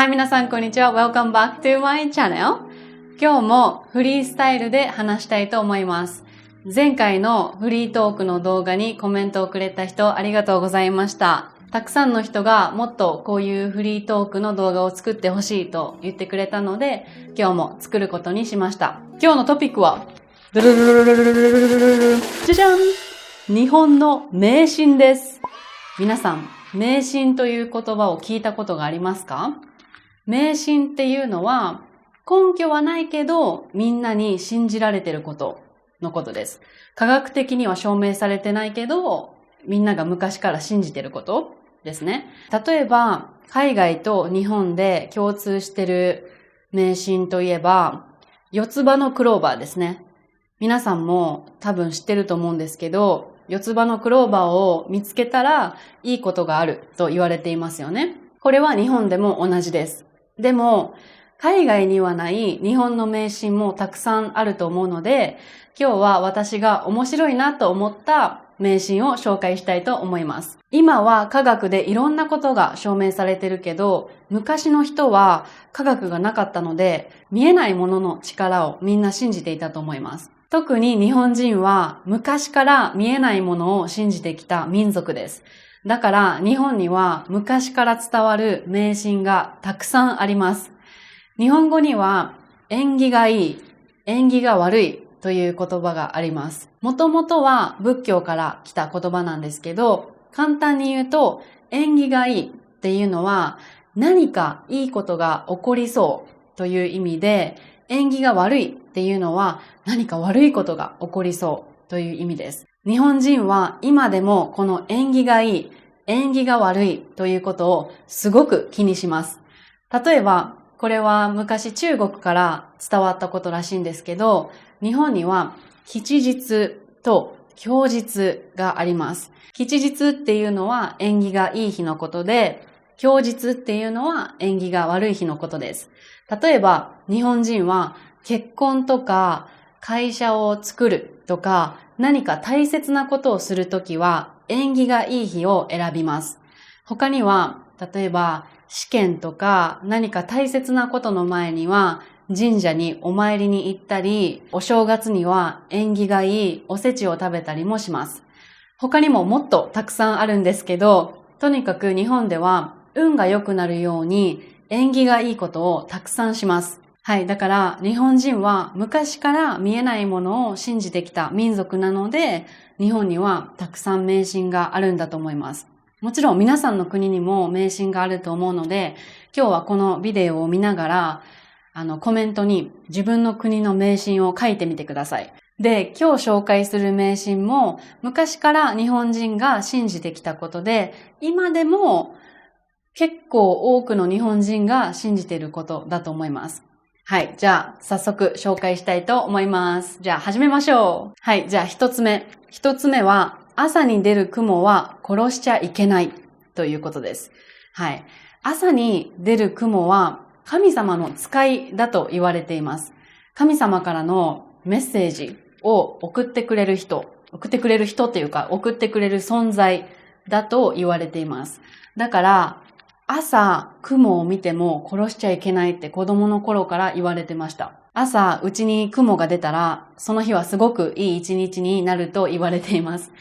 はい、皆さんこんにちは。Welcome back to my channel. 今日もフリースタイルで話したいと思います。前回のフリートークの動画にコメントをくれた人ありがとうございました。たくさんの人がもっとこういうフリートークの動画を作ってほしいと言ってくれたので、今日も作ることにしました。今日のトピックは、じゃじゃん！日本の迷信です。皆さん、迷信という言葉を聞いたことがありますか？迷信っていうのは、根拠はないけど、みんなに信じられてることのことです。科学的には証明されてないけど、みんなが昔から信じてることですね。例えば、海外と日本で共通してる迷信といえば、四つ葉のクローバーですね。皆さんも多分知ってると思うんですけど、四つ葉のクローバーを見つけたらいいことがあると言われていますよね。これは日本でも同じです。でも、海外にはない日本の迷信もたくさんあると思うので、今日は私が面白いなと思った迷信を紹介したいと思います。今は科学でいろんなことが証明されてるけど、昔の人は科学がなかったので、見えないものの力をみんな信じていたと思います。特に日本人は昔から見えないものを信じてきた民族です。だから日本には昔から伝わる迷信がたくさんあります。日本語には縁起がいい、縁起が悪いという言葉があります。もともとは仏教から来た言葉なんですけど、簡単に言うと縁起がいいっていうのは何かいいことが起こりそうという意味で、縁起が悪いっていうのは何か悪いことが起こりそうという意味です。日本人は今でもこの縁起がいい、縁起が悪いということをすごく気にします。例えば、これは昔中国から伝わったことらしいんですけど、日本には吉日と凶日があります。吉日っていうのは縁起がいい日のことで、凶日っていうのは縁起が悪い日のことです。例えば、日本人は結婚とか会社を作るとか何か大切なことをするときは縁起がいい日を選びます。他には、例えば試験とか何か大切なことの前には神社にお参りに行ったり、お正月には縁起がいいおせちを食べたりもします。他にももっとたくさんあるんですけど、とにかく日本では運が良くなるように縁起がいいことをたくさんします。はい。だから日本人は昔から見えないものを信じてきた民族なので、日本にはたくさん迷信があるんだと思います。もちろん皆さんの国にも迷信があると思うので、今日はこのビデオを見ながら、コメントに自分の国の迷信を書いてみてください。で、今日紹介する迷信も昔から日本人が信じてきたことで、今でも結構多くの日本人が信じていることだと思います。はい。じゃあ、早速紹介したいと思います。じゃあ、始めましょう。はい。じゃあ、一つ目。一つ目は、朝に出る雲は殺しちゃいけないということです。はい。朝に出る雲は神様の使いだと言われています。神様からのメッセージを送ってくれる人っていうか、送ってくれる存在だと言われています。だから、朝、雲を見ても殺しちゃいけないって子供の頃から言われてました。朝、うちに雲が出たら、その日はすごくいい一日になると言われています。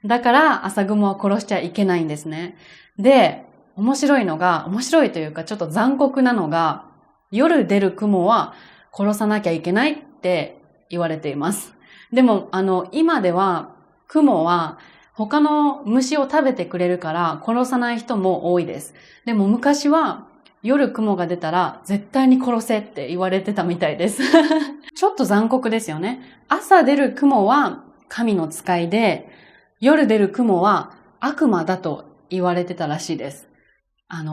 だから、朝雲は殺しちゃいけないんですね。で、面白いというかちょっと残酷なのが、夜出る雲は殺さなきゃいけないって言われています。でも、今では、雲は、他の虫を食べてくれるから殺さない人も多いです。でも昔は夜雲が出たら絶対に殺せって言われてたみたいです。ちょっと残酷ですよね。朝出る雲は神の使いで、夜出る雲は悪魔だと言われてたらしいです。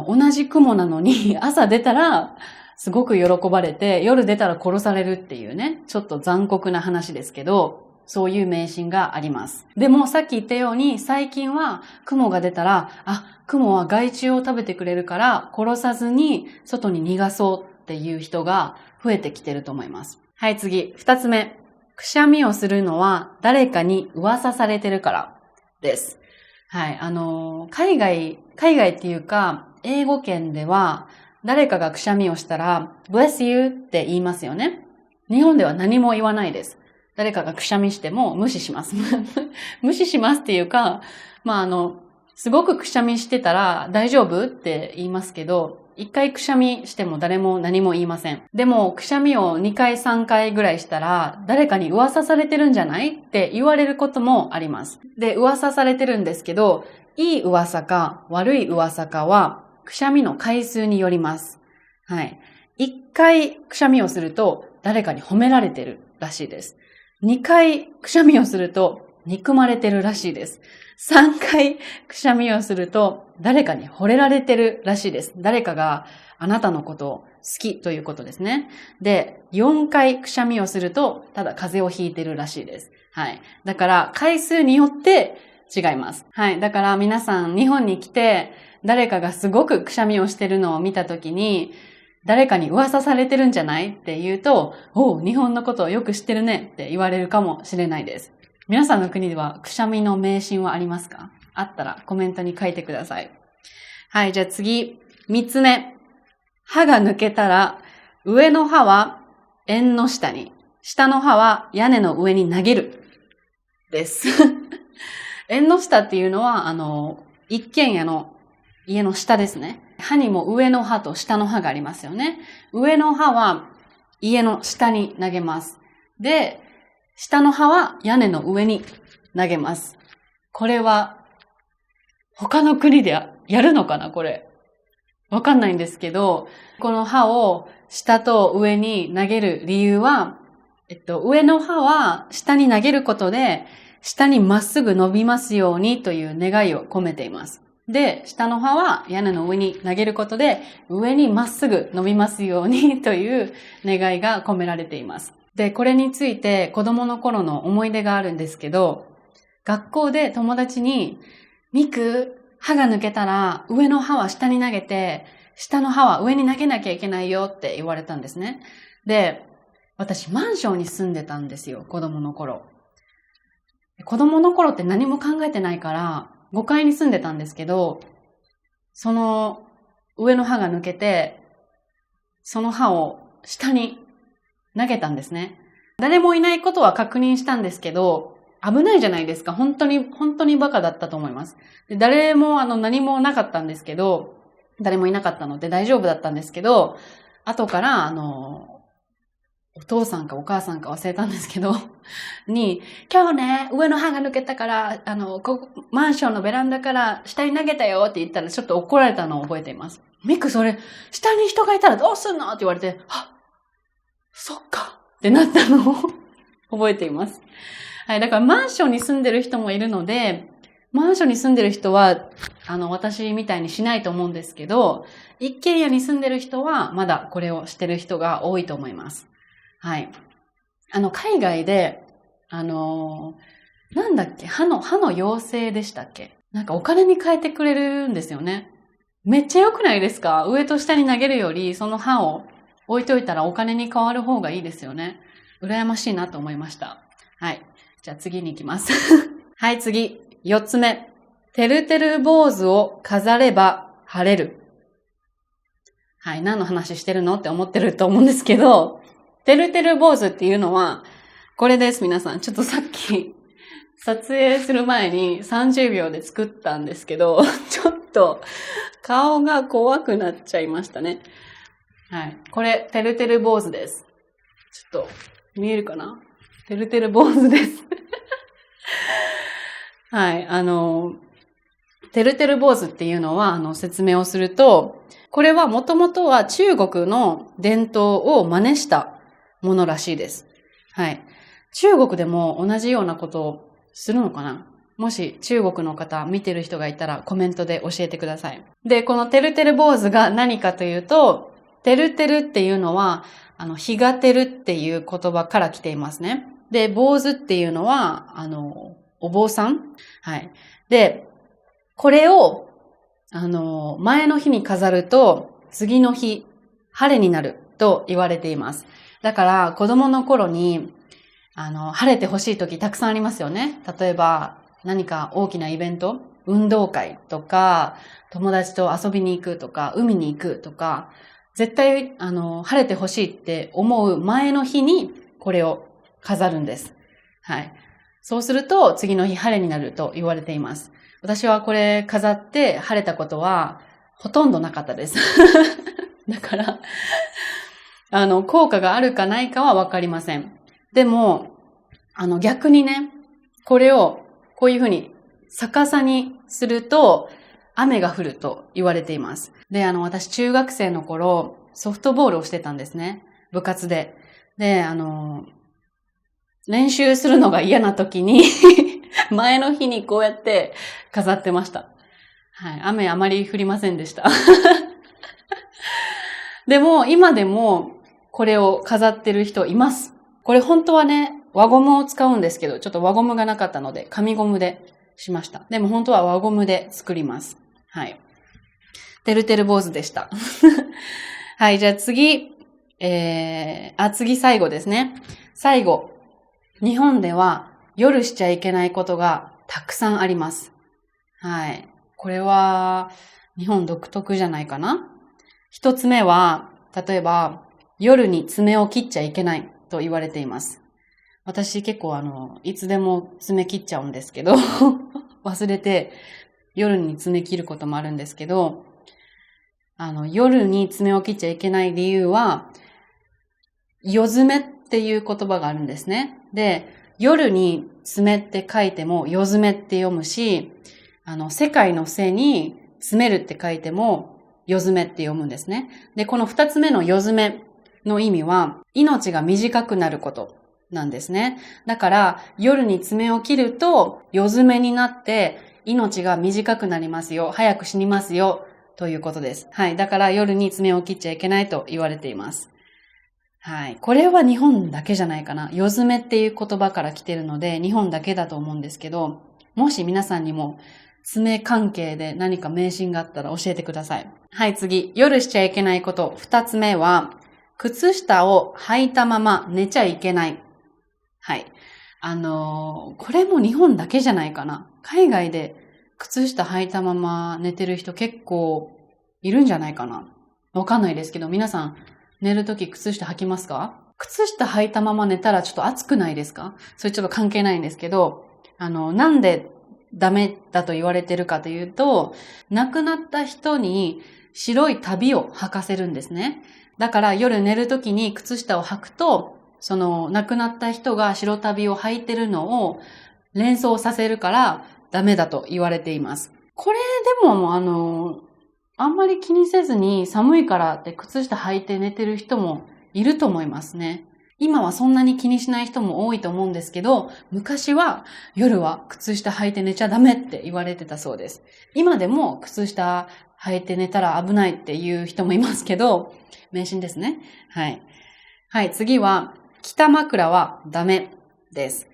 同じ雲なのに朝出たらすごく喜ばれて、夜出たら殺されるっていうね、ちょっと残酷な話ですけど、そういう迷信があります。でもさっき言ったように最近は雲が出たら、雲は害虫を食べてくれるから殺さずに外に逃がそうっていう人が増えてきてると思います。はい、次。二つ目。くしゃみをするのは誰かに噂されてるからです。はい、海外っていうか英語圏では誰かがくしゃみをしたら、bless you って言いますよね。日本では何も言わないです。誰かがくしゃみしても無視します。無視しますっていうか、すごくくしゃみしてたら大丈夫って言いますけど、一回くしゃみしても誰も何も言いません。でも、くしゃみを2回3回ぐらいしたら、誰かに噂されてるんじゃないって言われることもあります。で、噂されてるんですけど、いい噂か悪い噂かは、くしゃみの回数によります。はい。1回くしゃみをすると、誰かに褒められてるらしいです。2回くしゃみをすると、憎まれてるらしいです。3回くしゃみをすると、誰かに惚れられてるらしいです。誰かがあなたのことを好きということですね。で、4回くしゃみをすると、ただ風邪をひいてるらしいです。はい。だから、回数によって違います。はい。だから皆さん、日本に来て、誰かがすごくくしゃみをしてるのを見たときに、誰かに噂されてるんじゃないって言うと、おう、日本のことをよく知ってるねって言われるかもしれないです。皆さんの国ではくしゃみの迷信はありますか？あったらコメントに書いてください。はい、じゃあ次、3つ目。歯が抜けたら、上の歯は縁の下に、下の歯は屋根の上に投げる。です。縁の下っていうのは、一軒家の家の下ですね。歯にも上の歯と下の歯がありますよね。上の歯は家の下に投げます。で、下の歯は屋根の上に投げます。これは他の国でやるのかなこれ。わかんないんですけど、この歯を下と上に投げる理由は、上の歯は下に投げることで、下にまっすぐ伸びますようにという願いを込めています。で、下の歯は屋根の上に投げることで、上にまっすぐ伸びますようにという願いが込められています。で、これについて子供の頃の思い出があるんですけど、学校で友達に、ミク、歯が抜けたら上の歯は下に投げて、下の歯は上に投げなきゃいけないよって言われたんですね。で、私マンションに住んでたんですよ、子供の頃。子供の頃って何も考えてないから、5階に住んでたんですけど、その上の歯が抜けて、その歯を下に投げたんですね。誰もいないことは確認したんですけど、危ないじゃないですか。本当にバカだったと思います。で、誰も何もなかったんですけど、誰もいなかったので大丈夫だったんですけど、後からお父さんかお母さんか忘れたんですけど、に、今日ね、上の歯が抜けたから、マンションのベランダから下に投げたよって言ったらちょっと怒られたのを覚えています。ミクそれ、下に人がいたらどうすんのって言われて、そっかってなったのを覚えています。はい、だからマンションに住んでる人もいるので、マンションに住んでる人は、私みたいにしないと思うんですけど、一軒家に住んでる人は、まだこれをしてる人が多いと思います。はい。海外で、なんだっけ、歯の妖精でしたっけ？なんかお金に変えてくれるんですよね。めっちゃ良くないですか？上と下に投げるより、その歯を置いといたらお金に変わる方がいいですよね。羨ましいなと思いました。はい。じゃあ次に行きます。はい、次。4つ目。てるてる坊主を飾れば晴れる。はい、何の話してるのって思ってると思うんですけど、てるてる坊主っていうのは、これです、皆さん。ちょっとさっき、撮影する前に30秒で作ったんですけど、ちょっと顔が怖くなっちゃいましたね。はい。これ、てるてる坊主です。ちょっと、見えるかな？てるてる坊主です。はい。てるてる坊主っていうのは、説明をすると、これはもともとは中国の伝統を真似したものらしいです。はい。中国でも同じようなことをするのかな？もし中国の方見てる人がいたらコメントで教えてください。で、このてるてる坊主が何かというと、てるてるっていうのは、日が照るっていう言葉から来ていますね。で、坊主っていうのは、お坊さん？はい。で、これを、前の日に飾ると、次の日、晴れになると言われています。だから、子供の頃に、晴れてほしい時たくさんありますよね。例えば、何か大きなイベント、運動会とか、友達と遊びに行くとか、海に行くとか、絶対、晴れてほしいって思う前の日にこれを飾るんです。はい。そうすると、次の日晴れになると言われています。私はこれ飾って晴れたことはほとんどなかったです。だから、効果があるかないかはわかりません。でも、逆にね、これをこういうふうに逆さにすると雨が降ると言われています。で、私中学生の頃ソフトボールをしてたんですね。部活で。で、練習するのが嫌な時に前の日にこうやって飾ってました。はい。雨あまり降りませんでした。でも、今でもこれを飾ってる人います。これ本当はね、輪ゴムを使うんですけど、ちょっと輪ゴムがなかったので、紙ゴムでしました。でも本当は輪ゴムで作ります。はい。てるてる坊主でした。はい、じゃあ次、次最後ですね。最後。日本では夜しちゃいけないことがたくさんあります。はい。これは日本独特じゃないかな。一つ目は、例えば夜に爪を切っちゃいけないと言われています。私結構いつでも爪切っちゃうんですけど、忘れて夜に爪切ることもあるんですけど、夜に爪を切っちゃいけない理由は、夜爪っていう言葉があるんですね。で、夜に爪って書いても夜爪って読むし、世界の背に詰めるって書いても夜爪って読むんですね。で、この二つ目の夜爪の意味は、命が短くなることなんですね。だから、夜に爪を切ると夜爪になって命が短くなりますよ。早く死にますよ。ということです。はい。だから夜に爪を切っちゃいけないと言われています。はい。これは日本だけじゃないかな。夜爪っていう言葉から来てるので、日本だけだと思うんですけど、もし皆さんにも爪関係で何か迷信があったら教えてください。はい、次。夜しちゃいけないこと。二つ目は、靴下を履いたまま寝ちゃいけない。はい。これも日本だけじゃないかな。海外で靴下履いたまま寝てる人結構いるんじゃないかな。わかんないですけど、皆さん寝るとき靴下履きますか？靴下履いたまま寝たらちょっと暑くないですか？それちょっと関係ないんですけど、なんでダメだと言われてるかというと、亡くなった人に白い旅を履かせるんですね。だから夜寝るときに靴下を履くと、その亡くなった人が白旅を履いてるのを連想させるからダメだと言われています。これでもあんまり気にせずに寒いからって靴下履いて寝てる人もいると思いますね。今はそんなに気にしない人も多いと思うんですけど、昔は夜は靴下履いて寝ちゃダメって言われてたそうです。今でも靴下履いて寝たら危ないっていう人もいますけど、迷信ですね。はい。はい、次は、北枕はダメです。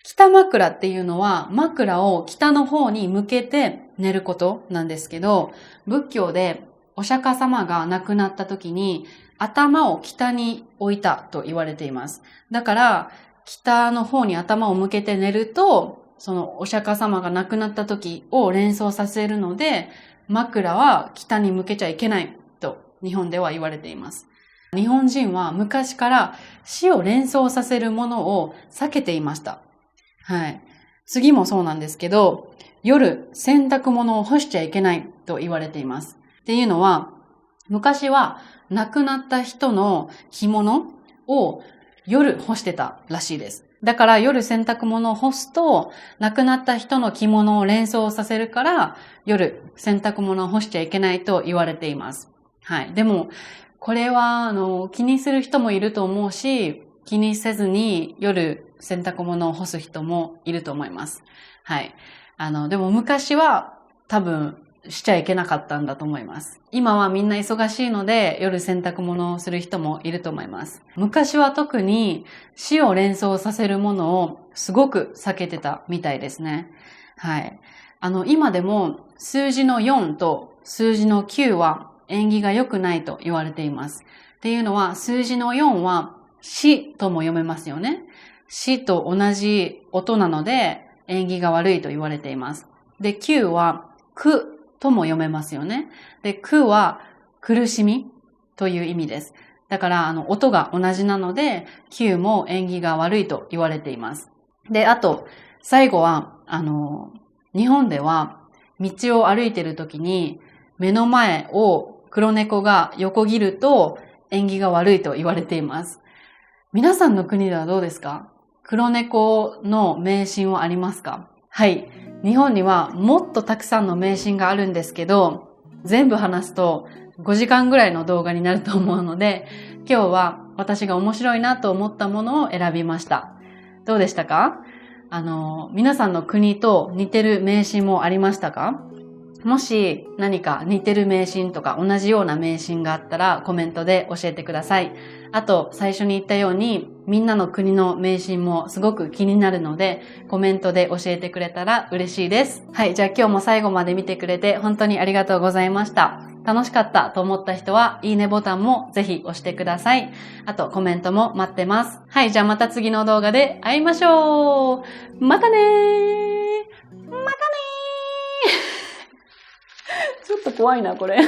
北枕っていうのは枕を北の方に向けて寝ることなんですけど、仏教でお釈迦様が亡くなった時に頭を北に置いたと言われています。だから北の方に頭を向けて寝ると、そのお釈迦様が亡くなった時を連想させるので、枕は北に向けちゃいけないと日本では言われています。日本人は昔から死を連想させるものを避けていました。はい。次もそうなんですけど、夜洗濯物を干しちゃいけないと言われています。っていうのは、昔は亡くなった人の着物を夜干してたらしいです。だから夜洗濯物を干すと、亡くなった人の着物を連想させるから、夜洗濯物を干しちゃいけないと言われています。はい。でも、これは、気にする人もいると思うし、気にせずに夜洗濯物を干す人もいると思います。はい。でも昔は多分しちゃいけなかったんだと思います。今はみんな忙しいので夜洗濯物をする人もいると思います。昔は特に死を連想させるものをすごく避けてたみたいですね。はい。今でも数字の4と数字の9は縁起が良くないと言われています。っていうのは数字の4は死とも読めますよね。死と同じ音なので縁起が悪いと言われています。で、9は苦とも読めますよね。で、苦は苦しみという意味です。だから、音が同じなので、9も縁起が悪いと言われています。で、あと、最後は、日本では、道を歩いているときに、目の前を黒猫が横切ると、縁起が悪いと言われています。皆さんの国ではどうですか？黒猫の迷信はありますか？はい。日本にはもっとたくさんの迷信があるんですけど、全部話すと5時間ぐらいの動画になると思うので、今日は私が面白いなと思ったものを選びました。どうでしたか？皆さんの国と似てる迷信もありましたか？もし何か似てる迷信とか同じような迷信があったらコメントで教えてください。あと最初に言ったようにみんなの国の迷信もすごく気になるのでコメントで教えてくれたら嬉しいです。はい、じゃあ今日も最後まで見てくれて本当にありがとうございました。楽しかったと思った人はいいねボタンもぜひ押してください。あとコメントも待ってます。はい、じゃあまた次の動画で会いましょう。またねー。またねー。ちょっと怖いな、これ。